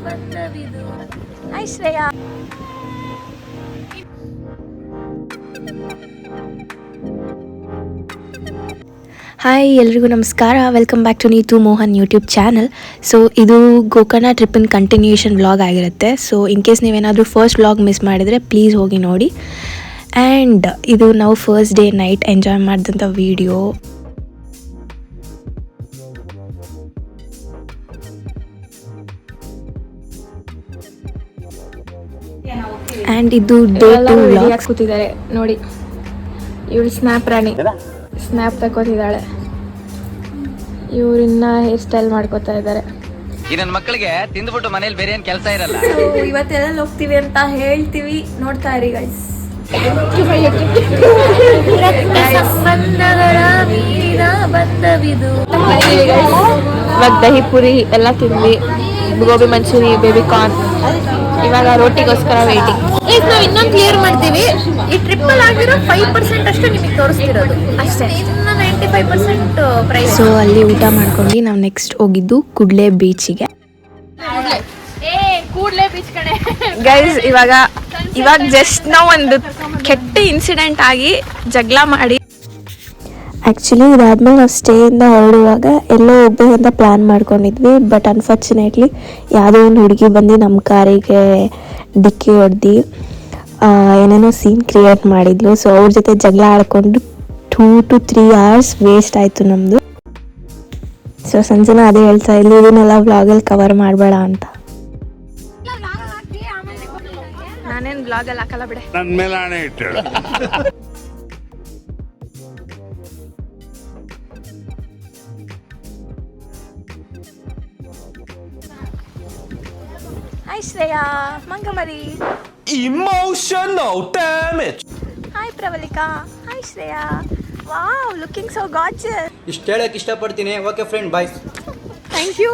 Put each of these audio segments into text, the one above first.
ಬಂದವಿದು. Hi Shreya. Hi ಎಲ್ರಿಗೂ ನಮಸ್ಕಾರ, welcome back to Neetu Mohan YouTube channel. So ಇದು ಗೋಕರ್ಣ ಟ್ರಿಪ್ಪಿನ ಕಂಟಿನ್ಯೂಷನ್ ವ್ಲಾಗ್ ಆಗಿರುತ್ತೆ. ಸೊ ಇನ್ ಕೇಸ್ ನೀವೇನಾದರೂ ಫಸ್ಟ್ ವ್ಲಾಗ್ ಮಿಸ್ ಮಾಡಿದರೆ ಪ್ಲೀಸ್ ಹೋಗಿ ನೋಡಿ. ಆ್ಯಂಡ್ ಇದು ನಾವು ಫಸ್ಟ್ ಡೇ ನೈಟ್ ಎಂಜಾಯ್ ಮಾಡಿದಂಥ ವೀಡಿಯೋ. ಆ್ಯಂಡ್ ಇದು ಡೇ 2 ವ್ಲಾಗ್. ಕೂತಿದ್ದಾರೆ ನೋಡಿ, ಇವಳು ಸ್ನ್ಯಾಪ್ ರಾಣಿ, ಸ್ನ್ಯಾಪ್ ತಗೋತಿದ್ದಾಳೆ. ಇವ್ರಿನ್ನ ಹೇರ್ ಸ್ಟೈಲ್ ಮಾಡ್ಕೋತಾ ಇದ್ದಾರೆ. ಈ ನನ್ನ ಮಕ್ಕಳಿಗೆ ತಿಂದ್ಬಿಟ್ಟು ಮನೇಲಿ ಬೇರೆ ಏನ್ ಕೆಲಸ ಇರಲ್ಲ. ಇವತ್ತೆಲ್ಲ ಹೋಗ್ತೀವಿ ಅಂತ ಹೇಳ್ತೀವಿ, ನೋಡ್ತಾ ಇರಿ ಗೈಸ್. ಇವಾಗ ದಹಿ ಪುರಿ ಎಲ್ಲ ತಿಂದ್ವಿ, ಗೋಬಿ ಮಂಚೂರಿ, ಬೇಬಿ ಕಾರ್ನ್. ಇವಾಗ ರೋಟಿಗೋಸ್ಕರ ವೇಟಿಂಗ್. ನಾವು ಇನ್ನೊಂದು ಕ್ಲಿಯರ್ ಮಾಡ್ತೀವಿ, ಈ ಟ್ರಿಪ್ಪಲ್ಲಿ ಆಗಿರೋ 5% ಅಷ್ಟು ನಿಮಗೆ ತೋರಿಸ್ತಿರೋದು ಅಷ್ಟೇ, ಇನ್ನು 95% ಪ್ರೈಸ್. ಸೊ ಅಲ್ಲಿ ಊಟ ಮಾಡ್ಕೊಂಡು ನಾವು ನೆಕ್ಸ್ಟ್ ಹೋಗಿದ್ದು ಕುಡ್ಲೆ ಬೀಚಿಗೆ. ಗೈಸ್ ಇವಾಗ ಜಸ್ಟ್ ನಾವು ಒಂದು ಕೆಟ್ಟ ಇನ್ಸಿಡೆಂಟ್ ಆಗಿ ಜಗಳ ಮಾಡಿ, ಆ್ಯಕ್ಚುಲಿ ಇದಾದ್ಮೇಲೆ ನಾವು ಸ್ಟೇಯಿಂದ ಹೊರಡುವಾಗ ಎಲ್ಲೋ ಹೋಗ್ಬೇಕಂತ ಪ್ಲ್ಯಾನ್ ಮಾಡ್ಕೊಂಡಿದ್ವಿ. ಬಟ್ ಅನ್ಫಾರ್ಚುನೇಟ್ಲಿ ಯಾವುದೋ ಒಂದು ಹುಡುಗಿ ಬಂದು ನಮ್ಮ ಕಾರಿಗೆ ಡಿಕ್ಕಿ ಹೊಡೆದು ಏನೇನೋ ಸೀನ್ ಕ್ರಿಯೇಟ್ ಮಾಡಿದ್ಲು. ಸೊ ಅವ್ರ ಜೊತೆ ಜಗಳ ಆಡ್ಕೊಂಡು 2 to 3 hours ವೇಸ್ಟ್ ಆಯಿತು ನಮ್ಮದು. ಸೊ ಸಂಜೆನ ಅದೇ ಹೇಳ್ತಾ ಇದ್ಲು, ಇದನ್ನೆಲ್ಲ ವ್ಲಾಗಲ್ಲಿ ಕವರ್ ಮಾಡಬೇಡ ಅಂತ. ನಾನೇನು ಬ್ಲಾಗಲ್ಲಿ ಹಾಕಲ್ಲ ಬಿಡೆ. ನನ್ನ ಮೇಲೆ ಆಣೆ ಇಟ್ಟು. ಹಾಯ್ ಶ್ರೇಯಾ ಮಂಗಮರಿ. Emotional damage. Hi Pravalika. Hi Shreya. Wow, looking so gorgeous. ಇಷ್ಟು ಹೇಳಕ್ ಇಷ್ಟಪಡ್ತೀನಿ. Okay friend, bye. Thank you.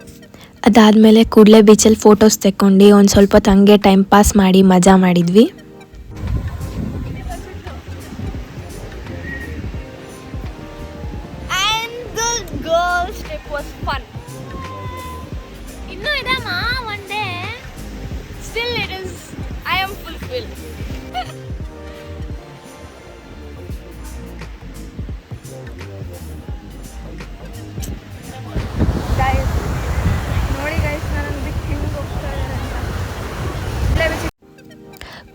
ಅದಾದಮೇಲೆ ಕೂಡಲೇ ಬೀಚಲ್ಲಿ ಫೋಟೋಸ್ ತೆಕ್ಕೊಂಡು ಒಂದು ಸ್ವಲ್ಪ ಹಂಗೆ ಟೈಮ್ ಪಾಸ್ ಮಾಡಿ ಮಜಾ ಮಾಡಿದ್ವಿ. And the girls trip was fun. ಇನ್ನೂ ಇದಮ್ಮ one day. Still it is, I am fulfilled. Guys, ನೋಡಿ guys, ನಾನು ಬಿಟ್ಟು ಹಿಂಗೆ ಹೋಗ್ತಾ ಇದ್ದಾರೆ.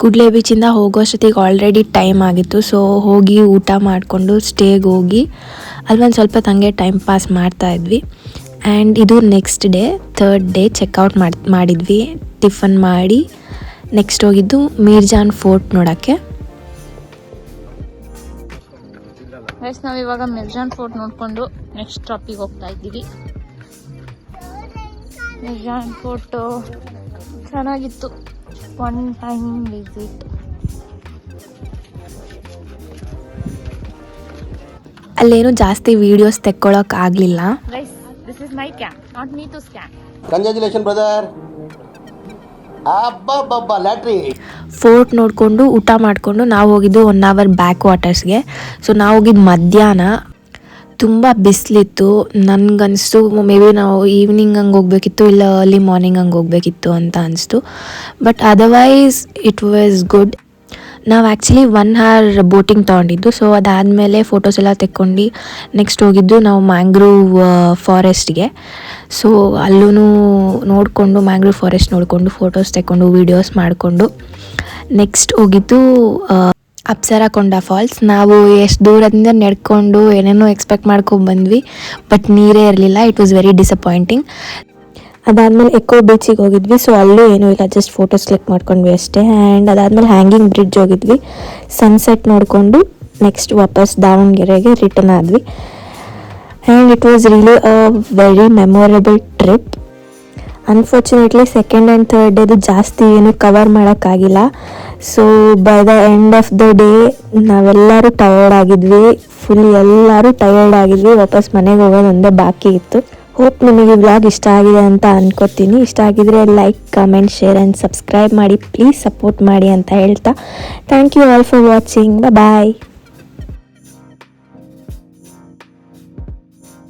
ಕೂಡಲೇ ಬೀಚಿಂದ ಹೋಗೋಷ್ಟೊತ್ತಿಗೆ ಆಲ್ರೆಡಿ ಟೈಮ್ ಆಗಿತ್ತು. ಸೊ ಹೋಗಿ ಊಟ ಮಾಡಿಕೊಂಡು ಸ್ಟೇಗೆ ಹೋಗಿ ಅಲ್ಲೊಂದು ಸ್ವಲ್ಪ ಹಂಗೆ ಟೈಮ್ ಪಾಸ್ ಮಾಡ್ತಾ ಇದ್ವಿ. ಆ್ಯಂಡ್ ಇದು next day, 3rd day checkout ಮಾಡಿದ್ವಿ. ಟಿಫನ್ ಮಾಡಿ ನೆಕ್ಸ್ಟ್ ಹೋಗಿದ್ದು ಮೀರ್ಜಾನ್ ಫೋರ್ಟ್ ನೋಡೋಕ್ಕೆ. ಗೈಸ್ ನಾವು ಇವಾಗ ಮಿರ್ಜಾನ್ ಫೋರ್ಟ್ ನೋಡಿಕೊಂಡು ನೆಕ್ಸ್ಟ್ ಸ್ಟಾಪಿಗೆ ಹೋಗ್ತಾ ಇದ್ದೀವಿ. ಮಿರ್ಜಾನ್ ಫೋರ್ಟು ಚೆನ್ನಾಗಿತ್ತು, ಒನ್ ಟೈಮ್ ವಿಸಿಟ್. ಅಲ್ಲೇನು ಜಾಸ್ತಿ ವೀಡಿಯೋಸ್ ತೆಕ್ಕೊಳ್ಳೋಕೆ ಆಗಲಿಲ್ಲ. Guys this is my cam, not me to scam. Congratulation brother. ಅಬ್ಬಬ್ಬಬ್ಬ ಲ್ಯಾಟ್ರಿ. ಫೋರ್ಟ್ ನೋಡಿಕೊಂಡು ಊಟ ಮಾಡಿಕೊಂಡು ನಾವು ಹೋಗಿದ್ದು 1 hour ಬ್ಯಾಕ್ ವಾಟರ್ಸ್ಗೆ. ಸೊ ನಾವು ಹೋಗಿದ್ದು ಮಧ್ಯಾಹ್ನ, ತುಂಬ ಬಿಸಿಲಿತ್ತು. ನನಗನ್ನಿಸ್ತು ಮೇ ಬಿ ನಾವು ಈವ್ನಿಂಗ್ ಹಂಗೆ ಹೋಗ್ಬೇಕಿತ್ತು, ಇಲ್ಲ ಅರ್ಲಿ ಮಾರ್ನಿಂಗ್ ಹಂಗೆ ಹೋಗ್ಬೇಕಿತ್ತು ಅಂತ ಅನಿಸ್ತು. But otherwise it was good. ನಾವು ಆ್ಯಕ್ಚುಲಿ 1 hour ಬೋಟಿಂಗ್ ತೊಗೊಂಡಿದ್ದು. ಸೊ ಅದಾದಮೇಲೆ ಫೋಟೋಸ್ ಎಲ್ಲ ತೆಕ್ಕೊಂಡು ನೆಕ್ಸ್ಟ್ ಹೋಗಿದ್ದು ನಾವು ಮ್ಯಾಂಗ್ರೋವ್ ಫಾರೆಸ್ಟ್ಗೆ. ಸೊ ಅಲ್ಲೂ ನೋಡಿಕೊಂಡು ಮ್ಯಾಂಗ್ರೋವ್ ಫಾರೆಸ್ಟ್ ನೋಡಿಕೊಂಡು ಫೋಟೋಸ್ ತೆಕ್ಕೊಂಡು ವೀಡಿಯೋಸ್ ಮಾಡಿಕೊಂಡು ನೆಕ್ಸ್ಟ್ ಹೋಗಿದ್ದು ಅಪ್ಸರಕೊಂಡ ಫಾಲ್ಸ್. ನಾವು ಎಷ್ಟು ದೂರದಿಂದ ನಡ್ಕೊಂಡು ಏನೇನೋ ಎಕ್ಸ್ಪೆಕ್ಟ್ ಮಾಡ್ಕೊಂಡು ಬಂದ್ವಿ, ಬಟ್ ನೀರೇ ಇರಲಿಲ್ಲ. It was very disappointing. ಅದಾದಮೇಲೆ ಎಕೋ ಬೀಚಿಗೆ ಹೋಗಿದ್ವಿ. ಸೊ ಅಲ್ಲೂ ಏನೂ ಇಲ್ಲ, ಜಸ್ಟ್ ಫೋಟೋಸ್ ಕ್ಲಿಕ್ ಮಾಡ್ಕೊಂಡ್ವಿ ಅಷ್ಟೇ. ಆ್ಯಂಡ್ ಅದಾದಮೇಲೆ ಹ್ಯಾಂಗಿಂಗ್ ಬ್ರಿಡ್ಜ್ ಹೋಗಿದ್ವಿ. ಸನ್ಸೆಟ್ ನೋಡಿಕೊಂಡು ನೆಕ್ಸ್ಟ್ ವಾಪಸ್ ದಾವಣಗೆರೆಗೆ ರಿಟರ್ನ್ ಆದ್ವಿ. And it was really a very memorable trip. Unfortunately 2nd and 3rd ಡೇದು ಜಾಸ್ತಿ ಏನು ಕವರ್ ಮಾಡೋಕ್ಕಾಗಿಲ್ಲ. So by the end of the day ನಾವೆಲ್ಲರೂ ಟಯರ್ಡ್ ಆಗಿದ್ವಿ, ಫುಲ್ ಎಲ್ಲರೂ ಟಯರ್ಡ್ ಆಗಿದ್ವಿ. ವಾಪಸ್ ಮನೆಗೆ ಹೋಗೋದು ಒಂದೇ ಬಾಕಿ ಇತ್ತು. ಹೋಪ್ ನಿಮಗೆ ವ್ಲಾಗ್ ಇಷ್ಟ ಆಗಿದೆ ಅಂತ ಅನ್ಕೋತೀನಿ. ಇಷ್ಟ ಆಗಿದ್ರೆ like, comment, share and subscribe ಮಾಡಿ. ಪ್ಲೀಸ್ ಸಪೋರ್ಟ್ ಮಾಡಿ ಅಂತ ಹೇಳ್ತಾ thank you all for watching. Bye.